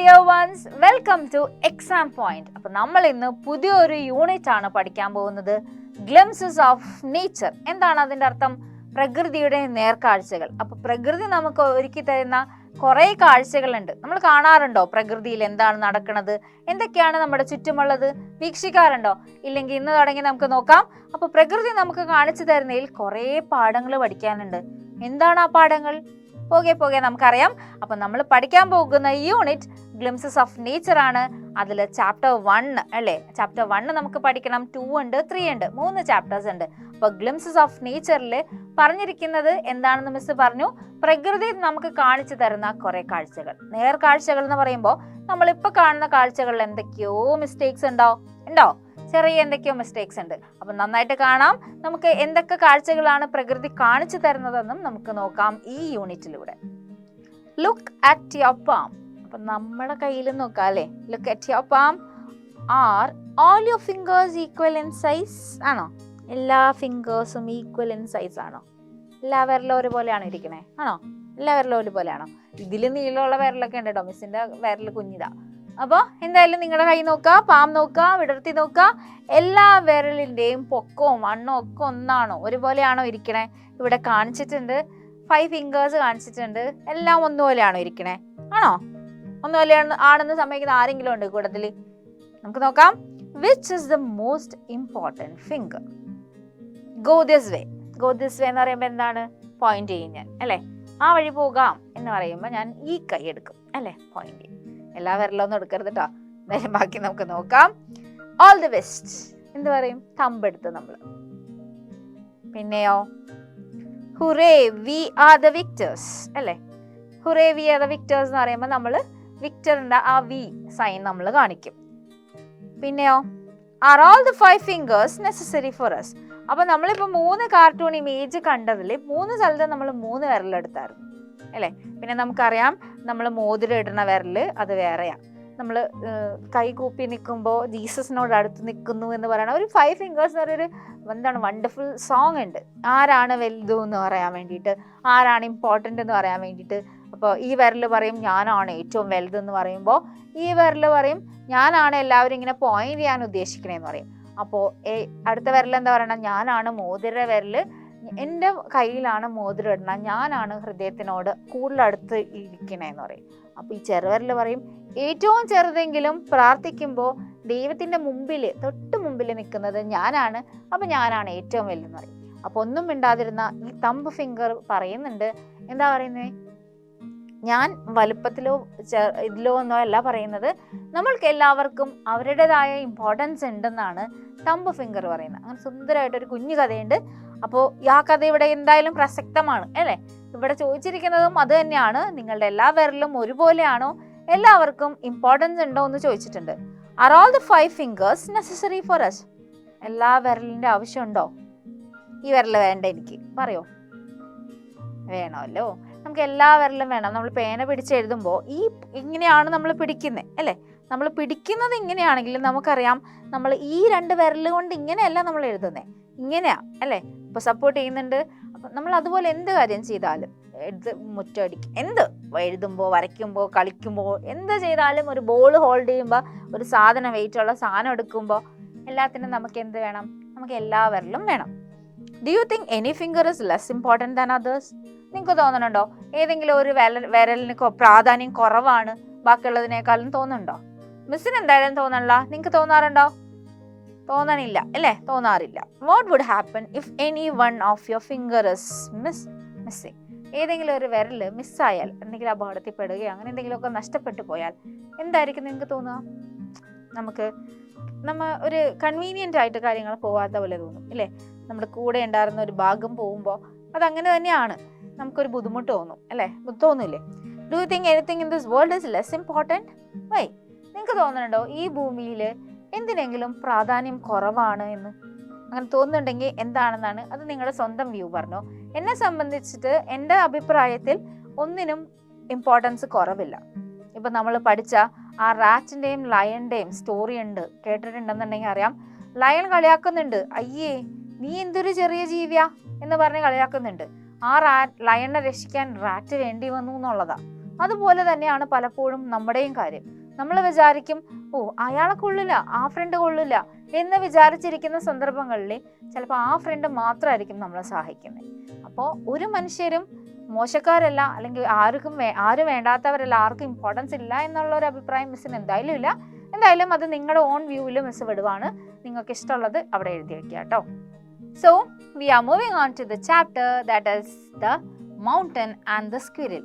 Dear ones, welcome two exam point. അപ്പം നമ്മൾ ഇന്ന് പുതിയൊരു യൂണിറ്റ് ആണ് പഠിക്കാൻ പോകുന്നത്, ഗ്ലിംസസ് ഓഫ് നേച്ചർ. എന്താണ് അതിൻ്റെ അർത്ഥം? പ്രകൃതിയുടെ നേർക്കാഴ്ചകൾ. അപ്പോൾ പ്രകൃതി നമുക്ക് ഒരുക്കി തരുന്ന കുറേ കാഴ്ചകളുണ്ട്. നമ്മൾ കാണാറുണ്ടോ പ്രകൃതിയിൽ എന്താണ് നടക്കുന്നത്, എന്തൊക്കെയാണ് നമ്മുടെ ചുറ്റുമുള്ളത്? വീക്ഷിക്കാറുണ്ടോ? ഇല്ലെങ്കിൽ ഇന്ന് തുടങ്ങി നമുക്ക് നോക്കാം. അപ്പോൾ പ്രകൃതി നമുക്ക് കാണിച്ചു തരുന്നതിൽ കുറേ പാഠങ്ങൾ പഠിക്കാനുണ്ട്. എന്താണ് ആ പാഠങ്ങൾ? പോകെ നമുക്കറിയാം. അപ്പം നമ്മൾ പഠിക്കാൻ പോകുന്ന യൂണിറ്റ് ഗ്ലിംസസ് ഓഫ് നേച്ചർ ആണ്. അതിൽ ചാപ്റ്റർ 1 അല്ലേ, ചാപ്റ്റർ 1 നമുക്ക് പഠിക്കണം. 2 ഉണ്ട്, 3 ഉണ്ട്, 3 ചാപ്റ്റേഴ്സ് ഉണ്ട്. അപ്പോൾ ഗ്ലിംസസ് ഓഫ് നേച്ചറിൽ പറഞ്ഞിരിക്കുന്നത് എന്താണെന്ന് മിസ് പറഞ്ഞു. പ്രകൃതി നമുക്ക് കാണിച്ചു തരുന്ന കുറേ കാഴ്ചകൾ. നേർക്കാഴ്ചകൾ എന്ന് പറയുമ്പോൾ നമ്മളിപ്പോൾ കാണുന്ന കാഴ്ചകളിൽ എന്തൊക്കെയോ മിസ്റ്റേക്സ് ഉണ്ടോ? ചെറിയ എന്തൊക്കെയോ മിസ്റ്റേക്സ് ഉണ്ട്. അപ്പം നന്നായിട്ട് കാണാം. നമുക്ക് എന്തൊക്കെ കാഴ്ചകളാണ് പ്രകൃതി കാണിച്ചു തരുന്നതെന്നും നമുക്ക് നോക്കാം ഈ യൂണിറ്റിലൂടെ. Look at your palm. അപ്പം നമ്മുടെ കയ്യിൽ നോക്കാം അല്ലേ. Look at your palm. Are all your fingers equal in size? ആണോ? എല്ലാ ഫിംഗേഴ്സും ഈക്വൽ ഇൻ സൈസ് ആണോ? എല്ലാ വിരലും ഒരുപോലെയാണോ ഇരിക്കണേ? ആണോ? എല്ലാ വിരലും ഒരുപോലെയാണോ? ഇതിൽ നീളമുള്ള വിരലൊക്കെ ഉണ്ട് കേട്ടോ. മിസ്സിന്റെ വിരൽ കുഞ്ഞിതാ. അപ്പോൾ എന്തായാലും നിങ്ങളുടെ കൈ നോക്കുക, പാം നോക്കുക, വിടർത്തി നോക്കുക. എല്ലാ വിരലിൻ്റെയും പൊക്കവും മണ്ണും ഒക്കെ ഒന്നാണോ? ഒരുപോലെയാണോ ഇരിക്കണേ? ഇവിടെ കാണിച്ചിട്ടുണ്ട് 5 ഫിംഗേഴ്സ് കാണിച്ചിട്ടുണ്ട്. എല്ലാം ഒന്നുപോലെയാണോ ഇരിക്കണേ? ആണോ? ഒന്നുപോലെയാണ് ആണെന്ന് സമ്മതിക്കുന്ന ആരെങ്കിലും ഉണ്ട് കൂട്ടത്തിൽ? നമുക്ക് നോക്കാം. Which is the most important finger? Go this way. Go this way എന്ന് പറയുമ്പോൾ എന്താണ്? പോയിന്റ് ചെയ്യും ഞാൻ അല്ലേ. ആ വഴി പോകാം എന്ന് പറയുമ്പോൾ ഞാൻ ഈ കൈ എടുക്കും അല്ലേ, പോയിന്റ് ചെയ്യും. എല്ലാ വിരലൊന്നും എടുക്കരുത് കേട്ടോ. എന്തായാലും ബാക്കി നമുക്ക് നോക്കാം. ഓൾ ദി ബെസ്റ്റ് എന്ത് പറയും? തമ്പെടുത്ത് നമ്മൾ. പിന്നെയോ hurray V are the Victers അല്ലേ. Hurray V are the Victers എന്ന് പറയുമ്പോൾ നമ്മൾ വിക്ടറിന്റെ ആ വി സൈൻ നമ്മൾ കാണിക്കും. പിന്നെയോ are all the 5 fingers necessary for us. അപ്പൊ നമ്മളിപ്പോ 3 കാർട്ടൂൺ ഇമേജ് കണ്ടതിൽ 3 സ്ഥലത്ത് നമ്മൾ 3 വിരലെടുത്തായിരുന്നു അല്ലേ. പിന്നെ നമുക്കറിയാം നമ്മൾ മോതിരം ഇടുന്ന വിരല് അത് വേറെയാ. നമ്മൾ കൈ കൂപ്പി നിൽക്കുമ്പോൾ ജീസസിനോട് അടുത്ത് നിൽക്കുന്നു എന്ന് പറയണ ഒരു 5 ഫിംഗേഴ്സ് എന്നൊരു എന്താണ് വണ്ടർഫുൾ സോങ് ഉണ്ട്. ആരാണ് വലുത് എന്ന് പറയാൻ വേണ്ടിയിട്ട്, ആരാണ് ഇമ്പോർട്ടൻ്റ് എന്ന് പറയാൻ വേണ്ടിയിട്ട്. അപ്പോൾ ഈ വിരൽ പറയും ഞാനാണ് ഏറ്റവും വലുതെന്ന് പറയുമ്പോൾ, ഈ വിരൽ പറയും ഞാനാണ് എല്ലാവരും ഇങ്ങനെ പോയിന്റ് ചെയ്യാൻ ഉദ്ദേശിക്കണേന്ന് പറയും. അപ്പോൾ അടുത്ത വിരൽ എന്താ പറയണം? ഞാനാണ് മോതിര വിരല്, എൻ്റെ കയ്യിലാണ് മോതിരം ഇടണം, ഞാനാണ് ഹൃദയത്തിനോട് കൂടുതൽ അടുത്ത് ഇരിക്കണേന്ന് പറയും. അപ്പോൾ ഈ ചെറുവിരൽ പറയും ഏറ്റവും ചെറുതെങ്കിലും പ്രാർത്ഥിക്കുമ്പോൾ ദൈവത്തിൻ്റെ മുമ്പിൽ തൊട്ട് മുമ്പിൽ നിൽക്കുന്നത് ഞാനാണ്, അപ്പം ഞാനാണ് ഏറ്റവും വലുതെന്ന് പറയും. അപ്പോൾ ഒന്നും മിണ്ടാതിരുന്ന ഈ തമ്പ് ഫിംഗർ പറയുന്നുണ്ട്. എന്താ പറയുന്നത്? ഞാൻ വലുപ്പത്തിലോ ഇതിലോ ഒന്നോ അല്ല പറയുന്നത്, നമ്മൾക്ക് എല്ലാവർക്കും അവരുടേതായ ഇമ്പോർട്ടൻസ് ഉണ്ടെന്നാണ് തമ്പ് ഫിംഗർ പറയുന്നത്. അങ്ങനെ സുന്ദരമായിട്ടൊരു കുഞ്ഞു കഥയുണ്ട്. അപ്പോൾ ആ കഥ ഇവിടെ എന്തായാലും പ്രസക്തമാണ് അല്ലേ. ഇവിടെ ചോദിച്ചിരിക്കുന്നതും അത് തന്നെയാണ്. നിങ്ങളുടെ എല്ലാ വിരലും ഒരുപോലെയാണോ? എല്ലാവർക്കും ഇമ്പോർട്ടൻസ് ഉണ്ടോ എന്ന് ചോദിച്ചിട്ടുണ്ട്. Are all the 5 fingers necessary for us? എല്ലാ വിരലിൻ്റെ ആവശ്യമുണ്ടോ? ഈ വിരൽ വേണ്ട എനിക്ക് പറയോ? വേണമല്ലോ. നമുക്ക് എല്ലാ വിരലും വേണം. നമ്മൾ പേന പിടിച്ച് എഴുതുമ്പോൾ ഇങ്ങനെയാണ് നമ്മൾ പിടിക്കുന്നത് അല്ലേ. നമ്മൾ പിടിക്കുന്നത് ഇങ്ങനെയാണെങ്കിലും നമുക്കറിയാം നമ്മൾ ഈ 2 വിരൽ കൊണ്ട് ഇങ്ങനെയല്ല നമ്മൾ എഴുതുന്നത്, ഇങ്ങനെയാ അല്ലേ. ഇപ്പോൾ സപ്പോർട്ട് ചെയ്യുന്നുണ്ട്. അപ്പം നമ്മൾ അതുപോലെ എന്ത് കാര്യം ചെയ്താലും മുറ്റടിക്കും, എന്ത് എഴുതുമ്പോൾ, വരയ്ക്കുമ്പോൾ, കളിക്കുമ്പോൾ, എന്ത് ചെയ്താലും, ഒരു ബോൾ ഹോൾഡ് ചെയ്യുമ്പോൾ, ഒരു സാധനം വെയിറ്റുള്ള സാധനം എടുക്കുമ്പോൾ എല്ലാത്തിനും നമുക്ക് എന്ത് വേണം? നമുക്ക് എല്ലാ വിരലും വേണം. Do you think any finger is less important than others? നിങ്ങൾക്ക് തോന്നുന്നുണ്ടോ ഏതെങ്കിലും ഒരു വിരലിന് പ്രാധാന്യം കുറവാണ് ബാക്കിയുള്ളതിനേക്കാളും? തോന്നുന്നുണ്ടോ? മിസ്സിന് എന്തായാലും തോന്നണില്ല. നിങ്ങൾക്ക് തോന്നാറുണ്ടോ? തോന്നണില്ല അല്ലേ, തോന്നാറില്ല. What would happen if any one of your finger is missing? ഏതെങ്കിലും ഒരു വിരൽ മിസ്സായാൽ, എന്തെങ്കിലും അപകടത്തിൽപ്പെടുകയോ അങ്ങനെ എന്തെങ്കിലുമൊക്കെ നഷ്ടപ്പെട്ടു പോയാൽ എന്തായിരിക്കും നിങ്ങൾക്ക് തോന്നുക? നമ്മ ഒരു കൺവീനിയൻ്റ് ആയിട്ട് കാര്യങ്ങൾ പോകാത്ത പോലെ തോന്നും അല്ലേ. നമ്മുടെ കൂടെ ഉണ്ടായിരുന്ന ഒരു ഭാഗം പോകുമ്പോൾ അതങ്ങനെ തന്നെയാണ്, നമുക്കൊരു ബുദ്ധിമുട്ട് തോന്നും അല്ലേ. തോന്നില്ലേ? Do you think anything in this world is less important? Why? നിങ്ങൾക്ക് തോന്നുന്നുണ്ടോ ഈ ഭൂമിയിൽ എന്തിനെങ്കിലും പ്രാധാന്യം കുറവാണ് എന്ന്? അങ്ങനെ തോന്നുന്നുണ്ടെങ്കിൽ എന്താണെന്നാണ് അത് നിങ്ങളുടെ സ്വന്തം വ്യൂ പറഞ്ഞോ. എന്നെ സംബന്ധിച്ചിട്ട് എൻ്റെ അഭിപ്രായത്തിൽ ഒന്നിനും ഇമ്പോർട്ടൻസ് കുറവില്ല. ഇപ്പം നമ്മൾ പഠിച്ച ആ റാറ്റിൻ്റെയും ലയണിൻ്റെയും സ്റ്റോറി ഉണ്ട്, കേട്ടിട്ടുണ്ടെന്നുണ്ടെങ്കിൽ അറിയാം. ലയൺ കളിയാക്കുന്നുണ്ട്, അയ്യേ നീ എന്തൊരു ചെറിയ ജീവിയാ എന്ന് പറഞ്ഞ് കളിയാക്കുന്നുണ്ട്. ആ ലയണിനെ രക്ഷിക്കാൻ റാറ്റ് വേണ്ടി വന്നു എന്നുള്ളതാ. അതുപോലെ തന്നെയാണ് പലപ്പോഴും നമ്മുടെയും കാര്യം. നമ്മൾ വിചാരിക്കും, ഓ അയാളെ കൊള്ളില്ല, ആ ഫ്രണ്ട് കൊള്ളില്ല എന്ന് വിചാരിച്ചിരിക്കുന്ന സന്ദർഭങ്ങളിൽ ചിലപ്പോൾ ആ ഫ്രണ്ട് മാത്രമായിരിക്കും നമ്മളെ സഹായിക്കുന്നത്. അപ്പോൾ ഒരു മനുഷ്യരും മോശക്കാരല്ല, അല്ലെങ്കിൽ ആരും വേണ്ടാത്തവരല്ല, ആർക്കും ഇമ്പോർട്ടൻസ് ഇല്ല എന്നുള്ള ഒരു അഭിപ്രായം മിസ്സിന് എന്തായാലും ഇല്ല. എന്തായാലും അത് നിങ്ങളുടെ ഓൺ വ്യൂവിൽ മിസ് വിടുവാണ്. നിങ്ങൾക്ക് ഇഷ്ടമുള്ളത് അവിടെ എഴുതി വെക്കുക കേട്ടോ. So we are moving on to the chapter that is the mountain and the squirrel.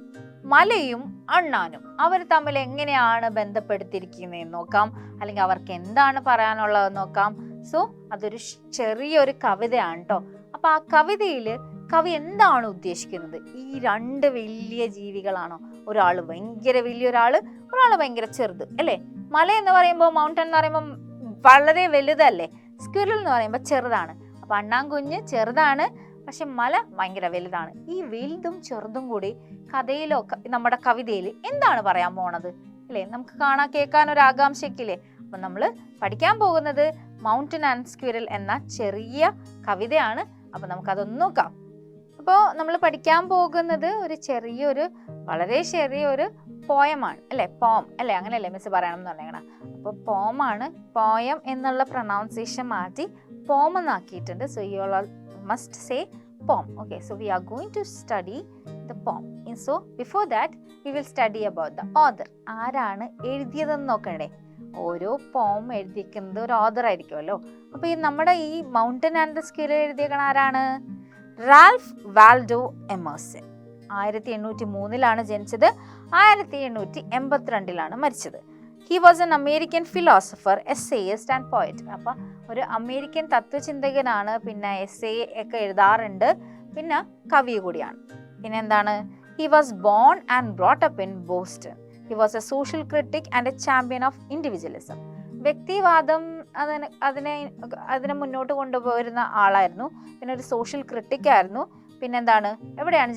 മലയും അണ്ണാനും അവർ തമ്മിൽ എങ്ങനെയാണ് ബന്ധപ്പെടുത്തിയിരിക്കുന്നതെന്ന് നോക്കാം, അല്ലെങ്കിൽ അവർക്ക് എന്താണ് പറയാനുള്ളതെന്ന് നോക്കാം. സോ അതൊരു ചെറിയൊരു കവിതയാണ് കേട്ടോ. അപ്പൊ ആ കവിതയിൽ കവി എന്താണ് ഉദ്ദേശിക്കുന്നത്? ഈ രണ്ട് വലിയ ജീവികളാണോ, ഒരാൾ ഭയങ്കര വലിയൊരാള്, ഒരാൾ ഭയങ്കര ചെറുത് അല്ലേ? മല എന്ന് പറയുമ്പോൾ, മൗണ്ടൻ എന്ന് പറയുമ്പോൾ വളരെ വലുതല്ലേ, സ്ക്വിരൽ എന്ന് പറയുമ്പോൾ ചെറുതാണ്. അപ്പൊ അണ്ണാൻകുഞ്ഞ് ചെറുതാണ്, പക്ഷെ മല ഭയങ്കര വലുതാണ്. ഈ വലുതും ചെറുതും കൂടി കഥയിലോ നമ്മുടെ കവിതയിൽ എന്താണ് പറയാൻ പോണത് അല്ലേ? നമുക്ക് കേൾക്കാൻ ഒരു ആകാംക്ഷയ്ക്കില്ലേ? അപ്പൊ നമ്മൾ പഠിക്കാൻ പോകുന്നത് മൗണ്ടൻ ആൻഡ് സ്ക്വിരൽ എന്ന ചെറിയ കവിതയാണ്. അപ്പൊ നമുക്കതൊന്ന് നോക്കാം. അപ്പോൾ നമ്മൾ പഠിക്കാൻ പോകുന്നത് വളരെ ചെറിയൊരു പോയമാണ് അല്ലേ? പോം അല്ലേ? അങ്ങനെയല്ലേ മിസ് പറയണം എന്ന് പറഞ്ഞേക്കണം. അപ്പോൾ പോമാണ്. പോയം എന്നുള്ള പ്രൊനൗൺസിയേഷൻ മാറ്റി പോം എന്നാക്കിയിട്ടുണ്ട്. So you all must say poem. Okay, so we are going to study the poem. And so before that we will study about the author. ആരാണ് എഴുതിയതെന്ന് നോക്കണ്ടേ? ഓരോ പോം എഴുതിയിരിക്കുന്നത് ഒരു ഓഥർ ആയിരിക്കുമല്ലോ. അപ്പോൾ നമ്മുടെ ഈ മൗണ്ടൻ ആൻഡ് ദ സ്ക്വിരൽ എഴുതിയേക്കണ ആരാണ്? Ralph വാൽഡോ Emerson. 1803 ജനിച്ചത്, 1882 മരിച്ചത്. He was an American philosopher, essayist and poet. അപ്പം ഒരു അമേരിക്കൻ തത്വചിന്തകനാണ്, പിന്നെ എസ്സേ ഒക്കെ എഴുതാറുണ്ട്, പിന്നെ കവി കൂടിയാണ്. പിന്നെ എന്താണ്? He was born and brought up in Boston. He was a social critic and a champion of individualism. വ്യക്തിവാദം അതിനെ മുന്നോട്ട് കൊണ്ടുപോയിരുന്ന ആളായിരുന്നു. പിന്നെ ഒരു സോഷ്യൽ ക്രിട്ടിക് ആയിരുന്നു. പിന്നെന്താണ്? എവിടെയാണ്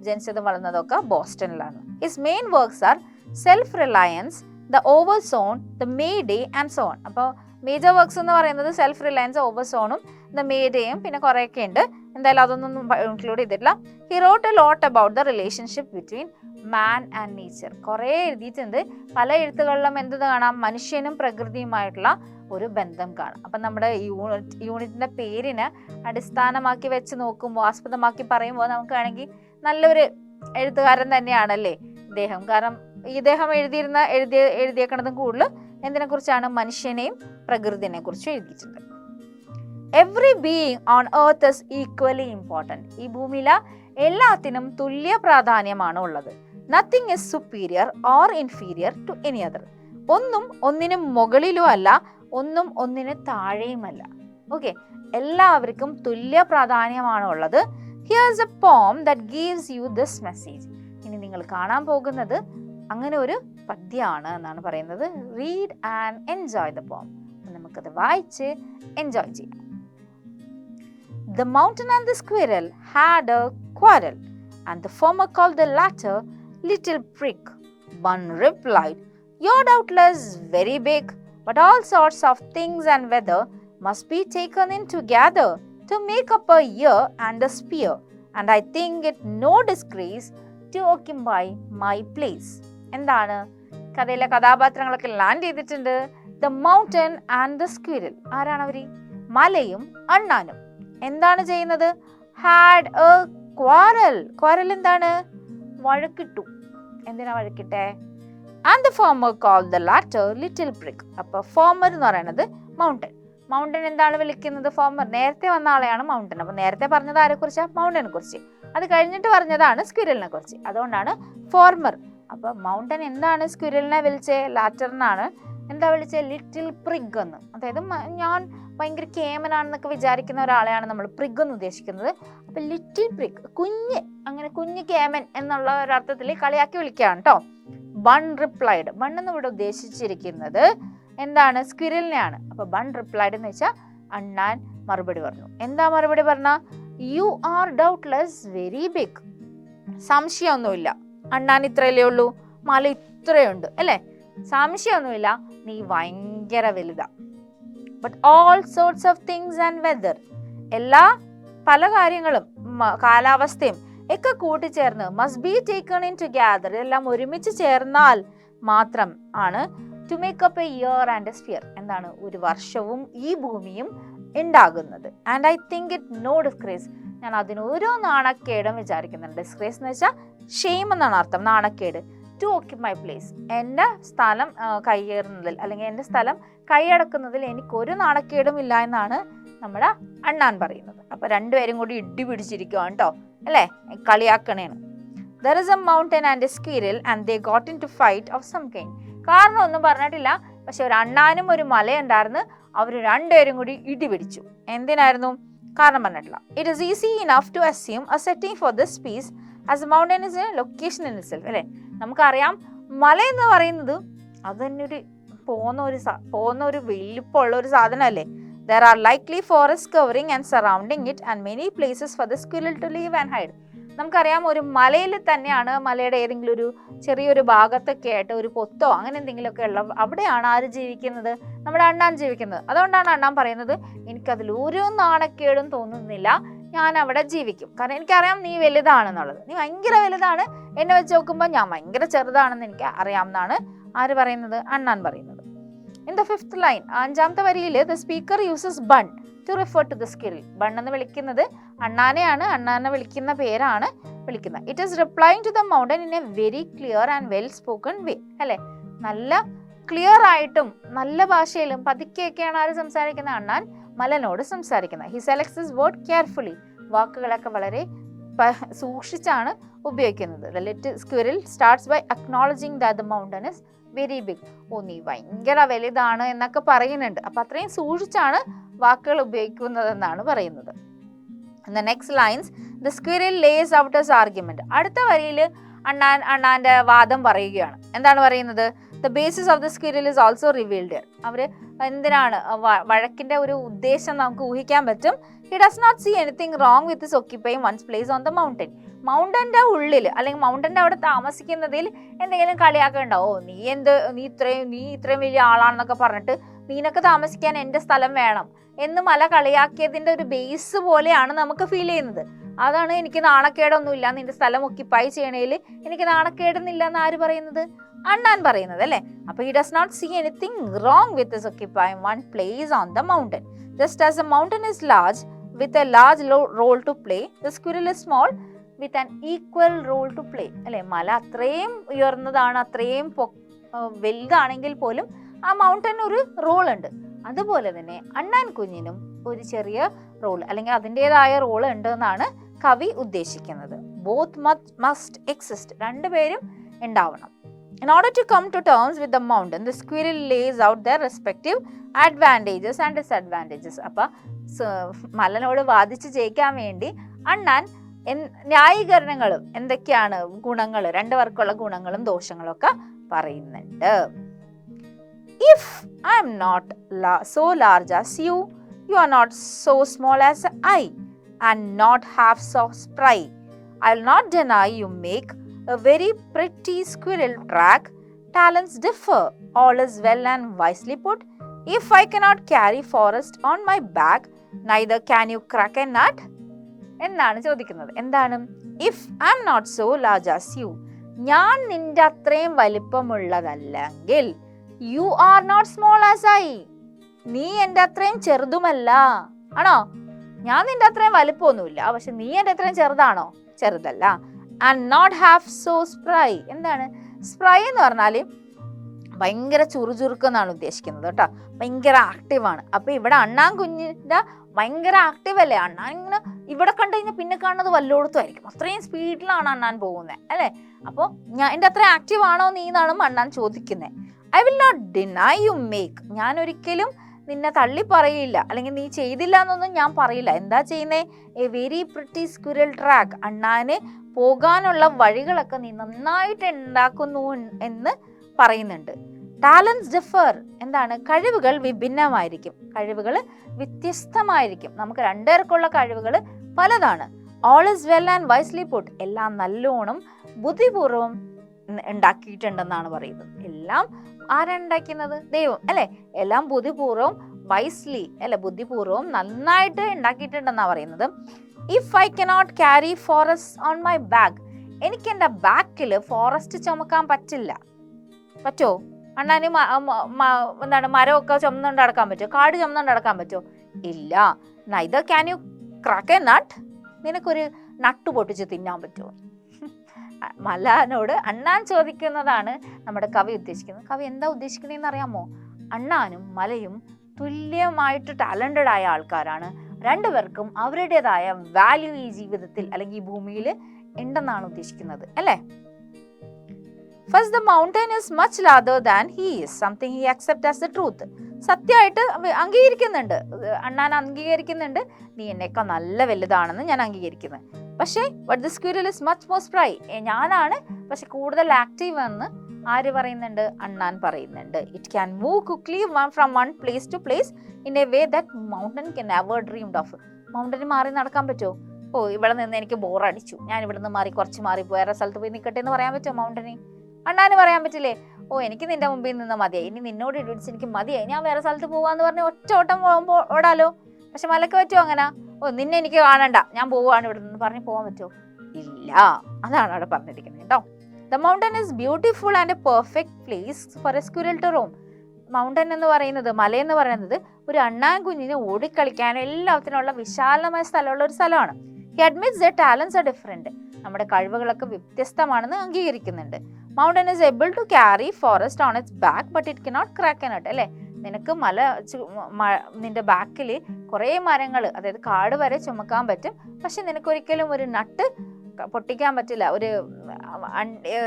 ജനിച്ചത് വളർന്നതൊക്കെ ബോസ്റ്റണിലാണ്. His main works are Self-Reliance, The Overzone, The Mayday and so on. അപ്പോൾ മേജർ വർക്ക്സ് എന്ന് പറയുന്നത് സെൽഫ് റിലയൻസ്, ഓവർസോണും ദ മേഡേയും പിന്നെ കുറേയൊക്കെ ഉണ്ട്. എന്തായാലും അതൊന്നും ഇൻക്ലൂഡ് ചെയ്തിട്ടില്ല. He wrote a lot about the relationship between man and nature. കുറേ എഴുതിയിട്ടുണ്ട്. പല എഴുത്തുകളിലും എന്ത് കാണാം? മനുഷ്യനും പ്രകൃതിയുമായിട്ടുള്ള ഒരു ബന്ധം കാണാം. അപ്പം നമ്മുടെ യൂണിറ്റിന്റെ പേരിനെ അടിസ്ഥാനമാക്കി വെച്ച് നോക്കുമ്പോൾ, ആസ്പദമാക്കി പറയുമ്പോൾ നമുക്ക് വേണമെങ്കിൽ നല്ലൊരു എഴുത്തുകാരൻ തന്നെയാണല്ലേ ഇദ്ദേഹം. കാരണം ഇദ്ദേഹം എഴുതിയേക്കണതും കൂടുതൽ എന്തിനെ കുറിച്ചാണ്? മനുഷ്യനെയും പ്രകൃതിനെ കുറിച്ചും എഴുതിയിട്ടുണ്ട്. Every being on earth is equally important. ഈ ഭൂമിയിലെ എല്ലാത്തിനും തുല്യ പ്രാധാന്യമാണ് ഉള്ളത്. Nothing is superior or inferior to any other. ഒന്നും ഒന്നിനും മുകളിലും അല്ല, ഒന്നും ഒന്നിന് താഴെയുമല്ല. ഓക്കെ, എല്ലാവർക്കും തുല്യ പ്രാധാന്യമാണ് ഉള്ളത്. ഹിയർസ് എ പോം that gives you this message. ഇനി നിങ്ങൾ കാണാൻ പോകുന്നത് അങ്ങനെ ഒരു പദ്യമാണ് എന്നാണ് പറയുന്നത്. Read and enjoy the poem. നമുക്കത് വായിച്ച് എൻജോയ് ചെയ്യാം. The mountain and the squirrel had a quarrel, and the former called the latter little prick. One replied, "You're doubtless very big, but all sorts of things and weather must be taken in together to make up a year and a spear, and I think it no disgrace to occupy my place." എന്താണ്? കഥയിലെ കഥാപാത്രങ്ങളൊക്കെ land ചെയ്തിട്ടുണ്ട്. The mountain and the squirrel. ആരാണ് അവര്? മലയും അണ്ണാനും. എന്താണ് ചെയ്യുന്നത്? Had A quarrel. Quarrel എന്താണ്? വഴക്കിട്ടു. എന്തിനാ വഴക്കിട്ടെ? And the former called the latter little prig. അപ്പൊ ഫോമർ എന്ന് പറയുന്നത് മൗണ്ടൻ. മൗണ്ടൻ എന്താണ് വിളിക്കുന്നത്? ഫോമർ. നേരത്തെ വന്ന ആളെയാണ് മൗണ്ടൻ. അപ്പൊ നേരത്തെ പറഞ്ഞത് ആരെ കുറിച്ചാ? മൗണ്ടനെ കുറിച്ച്. അത് കഴിഞ്ഞിട്ട് പറഞ്ഞതാണ് സ്ക്വിരലിനെ കുറിച്ച്. അതുകൊണ്ടാണ് ഫോർമർ. അപ്പൊ മൗണ്ടൻ എന്താണ് സ്ക്വിരലിനെ വിളിച്ചേ? ലാറ്ററിനാണ് എന്താ വിളിച്ചേ? ലിറ്റിൽ പ്രിഗ് എന്ന്. അതായത് ഞാൻ ഭയങ്കര കേമനാണെന്നൊക്കെ വിചാരിക്കുന്ന ഒരാളെയാണ് നമ്മൾ പ്രിഗ് എന്ന് ഉദ്ദേശിക്കുന്നത്. അപ്പൊ ലിറ്റിൽ പ്രിഗ്, കുഞ്ഞ്, അങ്ങനെ കുഞ്ഞ് കേമൻ എന്നുള്ള ഒരർത്ഥത്തിൽ കളിയാക്കി വിളിക്കുകയാണ് കേട്ടോ. Bun replied. ബൺ എന്ന് ഇവിടെ ഉദ്ദേശിച്ചിരിക്കുന്നത് എന്താണ്? സ്ക്വിരലിനെയാണ്. അപ്പൊ ബൺ റിപ്ലൈഡ് എന്ന് വെച്ചാൽ അണ്ണാൻ മറുപടി പറഞ്ഞു. എന്താ മറുപടി പറഞ്ഞ? You are doubtless very big. സംശയമൊന്നുമില്ല, അണ്ണാൻ ഇത്രയല്ലേ ഉള്ളൂ, മല ഇത്രയുണ്ട് അല്ലേ? സംശയമൊന്നുമില്ല, നീ ഭയങ്കര വലുതാ. But all sorts of things and weather. പല കാര്യങ്ങളും, കാലാവസ്ഥയും ഒക്കെ കൂട്ടിച്ചേർന്ന് must be taken in together, എല്ലാം ഒരുമിച്ച് ചേർന്നാൽ മാത്രം ആണ് to make up a year and a sphere, എന്താണ് ഒരു വർഷവും ഈ ഭൂമിയും ഉണ്ടാകുന്നത്. And I think it no disgrace, ഞാൻ അതിനൊരു നാണക്കേടും വിചാരിക്കുന്നുണ്ട്. ഡിസ്ഗ്രേസ് എന്ന് വെച്ചാൽ ഷെയിം എന്നാണ് അർത്ഥം, നാണക്കേട്. ടു ഓക്യുപൈ മൈ പ്ലേസ്, എൻ്റെ സ്ഥലം കയ്യേറുന്നതിൽ അല്ലെങ്കിൽ എൻ്റെ സ്ഥലം കൈയടക്കുന്നതിൽ എനിക്കൊരു നാണക്കേടും ഇല്ല എന്നാണ് നമ്മുടെ അണ്ണാൻ പറയുന്നത്. അപ്പൊ രണ്ടുപേരും കൂടി ഇടി പിടിച്ചിരിക്കുകയാണ് കേട്ടോ, അല്ലേ, കളിയാക്കണേണ്. There is a mountain and a squirrel and they got into fight of some kind. കാരണം ഒന്നും പറഞ്ഞിട്ടില്ല, പക്ഷെ ഒരു അണ്ണാനും ഒരു മലയുണ്ടായിരുന്നു, അവർ രണ്ടുപേരും കൂടി ഇടി പിടിച്ചു. എന്തിനായിരുന്നു? കാരണം പറഞ്ഞിട്ടില്ല. It is easy enough to assume a setting for this piece as a mountain is a location in itself, അല്ലേ. നമുക്കറിയാം മല എന്ന് പറയുന്നത് അത് തന്നെ ഒരു പോകുന്ന ഒരു വലിപ്പമുള്ള ഒരു സാധനമല്ലേ. There are likely forests covering and surrounding it and many places for the squirrel to live and hide. നമുക്കറിയാം ഒരു മലയിൽ തന്നെയാണ്, മലയുടെ ഏതെങ്കിലും ഒരു ചെറിയൊരു ഭാഗത്തൊക്കെ ആയിട്ട് ഒരു പൊത്തോ അങ്ങനെ എന്തെങ്കിലുമൊക്കെ ഉള്ള അവിടെയാണ് ആര് ജീവിക്കുന്നത്? നമ്മുടെ അണ്ണാൻ ജീവിക്കുന്നത്. അതുകൊണ്ടാണ് അണ്ണാൻ പറയുന്നത് എനിക്കതിൽ ഒരു നാണക്കേടും തോന്നുന്നില്ല, ഞാൻ അവിടെ ജീവിക്കും. കാരണം എനിക്കറിയാം നീ വലുതാണെന്നുള്ളത്, നീ ഭയങ്കര വലുതാണ്, എന്നെ വെച്ച് നോക്കുമ്പോൾ ഞാൻ ഭയങ്കര ചെറുതാണെന്ന് എനിക്ക് അറിയാമെന്നാണ് ആര് പറയുന്നത്? അണ്ണാൻ പറയുന്നത്. In the fifth line, അഞ്ചാമത്തെ വരിയിൽ the speaker uses bun to refer to the squirrel. Bun എന്ന് വിളിക്കുന്നത് അണ്ണാനെയാണ്, അണ്ണാനെ വിളിക്കുന്ന പേരാണ് വിളിക്കുന്നത്. It is replying to the mountain in a very clear and well spoken way, അല്ലേ. നല്ല ക്ലിയർ ആയിട്ടും നല്ല ഭാഷയിലും പതുക്കെയൊക്കെയാണ് ആര് സംസാരിക്കുന്നത്? അണ്ണാൻ മലനോട് സംസാരിക്കുന്നത്. He selects his word carefully. വാക്കുകളൊക്കെ വളരെ സൂക്ഷിച്ചാണ് ഉപയോഗിക്കുന്നത്. The little squirrel starts by acknowledging that the mountain is very big. ഓ നീ ഭയങ്കര വലുതാണ് എന്നൊക്കെ പറയുന്നുണ്ട്. അപ്പൊ അത്രയും സൂക്ഷിച്ചാണ് വാക്കുകൾ ഉപയോഗിക്കുന്നതെന്നാണ് പറയുന്നത്. In the next lines, the squirrel lays out his argument. അടുത്ത വരിയിൽ അണ്ണാന്റെ വാദം പറയുകയാണ്. എന്താണ് പറയുന്നത്? The basis of the squirrel is also revealed here. അവര് എന്തിനാണ് വഴക്കിന്റെ ഒരു ഉദ്ദേശം നമുക്ക് ഊഹിക്കാൻ പറ്റും. He does not see anything wrong with his occupying one's place on the mountain. മൗണ്ടന്റെ ഉള്ളിൽ അല്ലെങ്കിൽ മൗണ്ടന്റെ അവിടെ താമസിക്കുന്നതിൽ എന്തെങ്കിലും കളിയാക്ക ഉണ്ടാവോ? നീ ഇത്രയും വലിയ ആളാണെന്നൊക്കെ പറഞ്ഞിട്ട് നീനൊക്കെ താമസിക്കാൻ എൻ്റെ സ്ഥലം വേണം എന്ന് മല കളിയാക്കിയതിന്റെ ഒരു ബേസ് പോലെയാണ് നമുക്ക് ഫീൽ ചെയ്യുന്നത്. അതാണ് എനിക്ക് നാണക്കേടൊന്നുമില്ല, നിന്റെ സ്ഥലം ഒക്യുപ്പൈ ചെയ്യണേൽ എനിക്ക് നാണക്കേടുന്നില്ല എന്ന് ആര് പറയുന്നത്? അണ്ണാൻ പറയുന്നത്, അല്ലേ. അപ്പൊ he does not see anything wrong with his occupying one place on the mountain. Just as a mountain is large with a large role to play, the squirrel is small with an equal role to play, അല്ലെ. മല അത്രയും ഉയർന്നതാണ്, അത്രയും വലുതാണെങ്കിൽ പോലും ആ mountain ഒരു role ഉണ്ട്. അതുപോലെ തന്നെ അണ്ണാൻ കുഞ്ഞിനും ഒരു ചെറിയ റോൾ അല്ലെങ്കിൽ അതിൻ്റെതായ റോൾ ഉണ്ട് എന്നാണ് കവി ഉദ്ദേശിക്കുന്നത്. ബോത്ത് മസ്റ്റ് എക്സിസ്റ്റ്, രണ്ടുപേരും ഉണ്ടാവണം. In order to come to terms with the mountain, the squirrel lays out their respective advantages and disadvantages. അപ്പൊ മലനോട് വാദിച്ച് ജയിക്കാൻ വേണ്ടി അണ്ണാൻ ന്യായീകരണങ്ങളും എന്തൊക്കെയാണ് ഗുണങ്ങൾ, രണ്ടുപേർക്കുള്ള ഗുണങ്ങളും ദോഷങ്ങളും ഒക്കെ പറയുന്നുണ്ട്. If I am not so large as you, you are not so small as I, and not half so spry. I will not deny you make a very pretty squirrel track. Talents differ, all is well and wisely put. If I cannot carry forest on my back, neither can you crack a nut. എന്നാണ് ചോദിക്കുന്നത്. എന്താണ്? If I am not so large as you, ഞാൻ നിന്റെ അത്രയും വലിപ്പമുള്ളതല്ലെങ്കിൽ, you are not small as I, നീ എൻ്റെ അത്രയും ചെറുതുമല്ല. ആണോ? ഞാൻ നിന്റെ അത്രയും വലിപ്പമൊന്നുമില്ല, പക്ഷെ നീ എൻ്റെ അത്രയും ചെറുതാണോ? ചെറുതല്ല. And not half so spry. എന്താണ് സ്പ്രൈ എന്ന് പറഞ്ഞാൽ? ഭയങ്കര ചുറുചുറുക്കെന്നാണ് ഉദ്ദേശിക്കുന്നത് കേട്ടോ, ഭയങ്കര ആക്റ്റീവാണ്. അപ്പൊ ഇവിടെ അണ്ണാൻ കുഞ്ഞിന്റെ ഭയങ്കര ആക്റ്റീവ് അല്ലേ. അണ്ണാൻ ഇങ്ങനെ ഇവിടെ കണ്ടു കഴിഞ്ഞാൽ പിന്നെ കാണുന്നത് വല്ലോടത്തും ആയിരിക്കും, അത്രയും സ്പീഡിലാണ് അണ്ണാൻ പോകുന്നത്, അല്ലേ. അപ്പോൾ ഞാൻ എൻ്റെ അത്ര ആക്റ്റീവ് ആണോ നീ എന്നാണ് അണ്ണാൻ ചോദിക്കുന്നത്. I will not deny you make, ഞാൻ ഒരിക്കലും നിന്നെ തള്ളി പറയില്ല അല്ലെങ്കിൽ നീ ചെയ്തില്ല എന്നൊന്നും ഞാൻ പറയില്ല. എന്താ ചെയ്യുന്നേ? A very pretty squirrel track, അണ്ണാന് പോകാനുള്ള വഴികളൊക്കെ നീ നന്നായിട്ട് ഉണ്ടാക്കുന്നു എന്ന് പറയുന്നുണ്ട്. ടാലൻസ് ഡിഫർ, എന്താണ്? കഴിവുകൾ വിഭിന്നമായിരിക്കും, കഴിവുകൾ വ്യത്യസ്തമായിരിക്കും. നമുക്ക് രണ്ടുപേർക്കുള്ള കഴിവുകൾ പലതാണ്. All is well and wisely put, എല്ലാം നല്ലോണം ബുദ്ധിപൂർവ്വം ഉണ്ടാക്കിയിട്ടുണ്ടെന്നാണ് പറയുന്നത്. എല്ലാം ആരാണ് ഉണ്ടാക്കുന്നത്? ദൈവം, അല്ലെ. എല്ലാം ബുദ്ധിപൂർവ്വം വൈസ്ലി, അല്ലെ, ബുദ്ധിപൂർവ്വം നന്നായിട്ട് ഉണ്ടാക്കിയിട്ടുണ്ടെന്നാണ് പറയുന്നത്. If I cannot carry forest on my back, എനിക്ക് എൻ്റെ ബാക്കിൽ ഫോറസ്റ്റ് ചുമക്കാൻ പറ്റില്ല. പറ്റുമോ? അണ്ണാന് എന്താണ് മരമൊക്കെ ചുമന്നുകൊണ്ട് നടക്കാൻ പറ്റുമോ? കാട് ചുമന്നുകൊണ്ട് നടക്കാൻ പറ്റുമോ? ഇല്ല. Neither can you crack a nut, നിനക്കൊരു നട്ട് പൊട്ടിച്ച് തിന്നാൻ പറ്റുമോ? മലാനോട് അണ്ണാൻ ചോദിക്കുന്നതാണ് നമ്മുടെ കവി ഉദ്ദേശിക്കുന്നത്. കവി എന്താ ഉദ്ദേശിക്കുന്നതെന്ന് അറിയാമോ? അണ്ണാനും മലയും തുല്യമായിട്ട് ടാലന്റഡ് ആയ ആൾക്കാരാണ്. രണ്ടുപേർക്കും അവരുടേതായ വാല്യൂ ഈ ജീവിതത്തിൽ അല്ലെങ്കിൽ ഈ ഭൂമിയിൽ ഉണ്ടെന്നാണ് ഉദ്ദേശിക്കുന്നത്, അല്ലേ? First, the mountain is much larger than he is, something he accepts as the truth. സത്യമായിട്ട് അംഗീകരിക്കുന്നുണ്ട്, അണ്ണാൻ അംഗീകരിക്കുന്നുണ്ട്, നീ എന്നേക്കാൾ നല്ല വലുതാണെന്ന് ഞാൻ അംഗീകരിക്കുന്നത്. പക്ഷേ but the squirrel is much more spry, ഞാനാണ് പക്ഷെ കൂടുതൽ ആക്റ്റീവ് എന്ന് ആര് പറയുന്നുണ്ട്? അണ്ണാൻ പറയുന്നുണ്ട്. It can move quickly from one place to place in a way that mountain can never dreamed of. മൗണ്ടന് മാറി നടക്കാൻ പറ്റുമോ? ഓ, ഇവിടെ നിന്ന് എനിക്ക് ബോറടിച്ചു, ഞാൻ ഇവിടെ നിന്ന് മാറി കുറച്ച് മാറി വേറെ സ്ഥലത്ത് പോയി നിൽക്കട്ടെ എന്ന് പറയാൻ പറ്റുമോ മൗണ്ടന്? അണ്ണാന് പറയാൻ പറ്റില്ലേ? ഓ, എനിക്ക് നിന്റെ മുമ്പിൽ നിന്ന് മതിയായി, ഇനി നിന്നോട് ഇടിച്ച് എനിക്ക് മതിയായി, ഞാൻ വേറെ സ്ഥലത്ത് പോവാന്ന് പറഞ്ഞ് ഒറ്റ ഓട്ടം പോകുമ്പോൾ ഓടാലോ. പക്ഷെ മലക്ക് പറ്റുമോ അങ്ങനെ? ഓ, നിന്നെ എനിക്ക് കാണണ്ട, ഞാൻ പോവാണ് ഇവിടെ നിന്ന് പറഞ്ഞ് പോകാൻ പറ്റുമോ? ഇല്ല. അതാണ് അവിടെ പറഞ്ഞിരിക്കുന്നത് കേട്ടോ. The mountain is beautiful and a perfect place for a squirrel to roam. Mountain എന്ന് പറയുന്നത്, മലയെന്ന് പറയുന്നത് ഒരു അണ്ണാൻ കുഞ്ഞിന് ഓടിക്കളിക്കാനും എല്ലാത്തിനുള്ള വിശാലമായ സ്ഥലമുള്ള ഒരു സ്ഥലമാണ്. He admits the talents are different. നമ്മുടെ കഴിവുകളൊക്കെ വ്യത്യസ്തമാണെന്ന് അംഗീകരിക്കുന്നുണ്ട്. Mountain is able to carry forest on its back but it cannot crack a nut, അല്ലേ? നിനക്ക് നിന്റെ ബാക്കിൽ കുറേ മരങ്ങൾ, അതായത് കാട് വരെ ചുമക്കാൻ പറ്റും, പക്ഷെ നിനക്കൊരിക്കലും ഒരു നട്ട് പൊട്ടിക്കാൻ പറ്റില്ല. ഒരു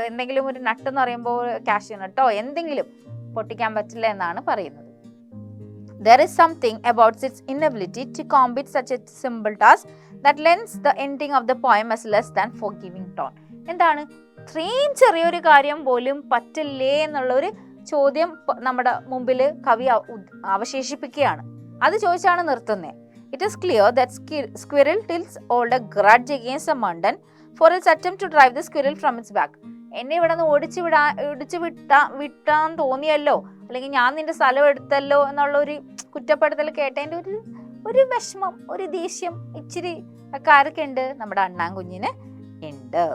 എന്തെങ്കിലും ഒരു നട്ട് എന്ന് പറയുമ്പോൾ കാഷ്യൂ നട്ടോ എന്തെങ്കിലും പൊട്ടിക്കാൻ പറ്റില്ല എന്നാണ് പറയുന്നത്. There is something about its inability to complete such a simple task that lends the ending of the poem as less than forgiving tone. എന്താണ്? ഇത്രയും ചെറിയൊരു കാര്യം പോലും പറ്റില്ലേ എന്നുള്ളൊരു ചോദ്യം നമ്മുടെ മുമ്പിൽ കവി അവശേഷിപ്പിക്കുകയാണ്. അത് ചോദിച്ചാണ് നിർത്തുന്നത്. It is clear that squirrel tilts hold a grudge against the mountain for its attempt to drive the squirrel from its back. എന്നെ ഇവിടെ നിന്ന് വിട്ടാൻ തോന്നിയല്ലോ, അല്ലെങ്കിൽ ഞാൻ നിന്റെ സ്ഥലം എടുത്തല്ലോ എന്നുള്ളൊരു കുറ്റപ്പെടുത്തൽ കേട്ടതിൻ്റെ ഒരു വിഷമം, ഒരു ദേഷ്യം ഇച്ചിരി ഒക്കെ ആർക്കുണ്ട്? നമ്മുടെ അണ്ണാൻ കുഞ്ഞിന് ഉണ്ട്.